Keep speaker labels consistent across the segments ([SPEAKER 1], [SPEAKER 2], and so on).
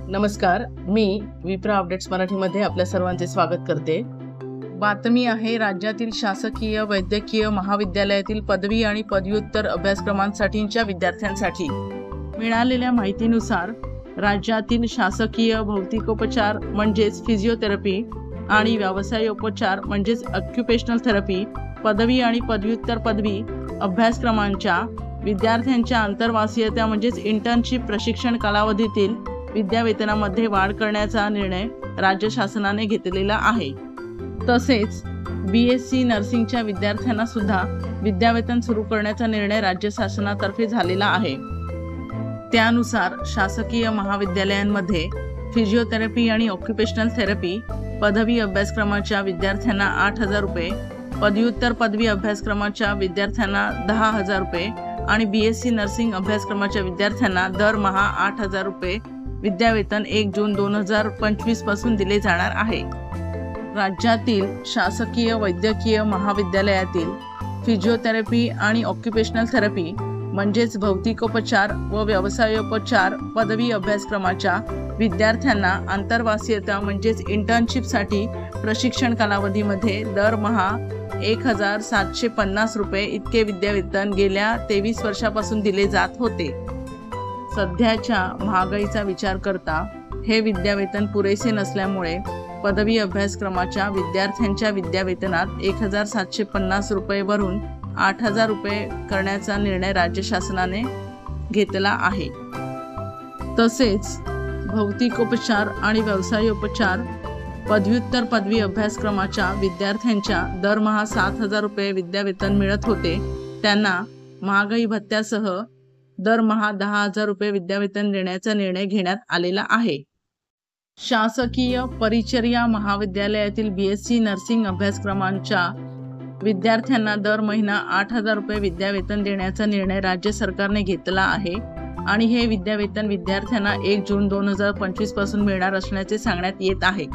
[SPEAKER 1] नमस्कार, मी विप्रा अपडेट्स मराठीमध्ये आपल्या सर्वांचे स्वागत करते। बातमी आहे राज्यातील शासकीय वैद्यकीय महाविद्यालयातील पदवी आणि पदव्युत्तर अभ्यासक्रमांसाठीच्या विद्यार्थ्यांसाठी मिळालेल्या माहितीनुसार राज्यातील शासकीय भौतिकोपचार म्हणजेच फिजिओथेरपी आणि व्यवसायोपचार म्हणजेच ऑक्युपेशनल थेरपी पदवी आणि पदव्युत्तर पदवी अभ्यासक्रमांच्या विद्यार्थ्यांच्या आंतरवासियता म्हणजेच इंटर्नशिप प्रशिक्षण कालावधीतील विद्यावेतनामध्ये वाढ करण्याचा निर्णय राज्य शासनाने घेतलेला आहे। तसेच BSc नर्सिंगच्या विद्यार्थ्यांना सुद्धा विद्यावेतन सुरू करण्याचा निर्णय राज्य शासनातर्फे झालेला आहे। त्यानुसार शासकीय महाविद्यालयांमध्ये फिजिओथेरपी आणि ऑक्युपेशनल थेरपी पदवी अभ्यासक्रमाच्या विद्यार्थ्यांना 8,000 रुपये, पदव्युत्तर पदवी अभ्यासक्रमाच्या विद्यार्थ्यांना 10,000 रुपये आणि BSc नर्सिंग अभ्यासक्रमाच्या विद्यार्थ्यांना दरमहा 8,000 रुपये विद्यावेतन 1 जून 2025 पासून दिले जाणार आहे। राज्यातील शासकीय वैद्यकीय महाविद्यालयातील फिजिओथेरपी आणि ऑक्युपेशनल थेरपी म्हणजेच भौतिकोपचार व व्यवसायोपचार पदवी अभ्यासक्रमाच्या विद्यार्थ्यांना आंतरवासियता म्हणजेच इंटर्नशिपसाठी प्रशिक्षण कालावधीमध्ये दरमहा 1,750 रुपये इतके विद्यावेतन गेल्या 23 वर्षापासून दिले जात होते। सध्याच्या महागाईचा विचार करता हे विद्यावेतन पुरेसे नसल्यामुळे पदवी अभ्यासक्रमाच्या विद्यार्थ्यांच्या विद्यावेतनात 1,750 रुपयेवरून 8,000 रुपये करण्याचा निर्णय राज्य शासनाने घेतला आहे। तसेच भौतिकोपचार आणि व्यवसायोपचार पदव्युत्तर पदवी अभ्यासक्रमाच्या विद्यार्थ्यांच्या दरमहा 7,000 रुपये विद्यावेतन मिळत होते, त्यांना महागाई भत्त्यासह दरमहा 10,000 रुपये विद्यावेतन देण्याचा निर्णय घेण्यात आलेला आहे। शासकीय परिचर्या महाविद्यालयातील BSc नर्सिंग अभ्यासक्रमांच्या विद्यार्थ्यांना दर महिना 8,000 रुपये विद्यावेतन देण्याचा निर्णय राज्य सरकारने घेतला आहे आणि हे विद्यावेतन विद्यार्थ्यांना 1 जून 2025 पासून मिळणार असल्याचे सांगण्यात येत आहे।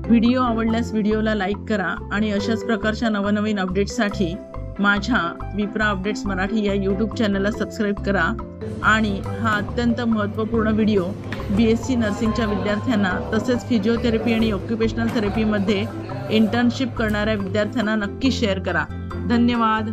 [SPEAKER 1] व्हिडिओ आवडल्यास व्हिडिओला लाईक करा आणि अशाच प्रकारच्या नवनवीन अपडेट्ससाठी माझ्या विप्रा अपडेट्स मराठी या YouTube चॅनलला सबस्क्राईब करा आणि हा अत्यंत महत्त्वपूर्ण व्हिडिओ BSc नर्सिंगच्या विद्यार्थ्यांना तसेच फिजिओथेरपी आणि ऑक्युपेशनल थेरपीमध्ये इंटर्नशिप करणाऱ्या विद्यार्थ्यांना नक्की शेअर करा। धन्यवाद।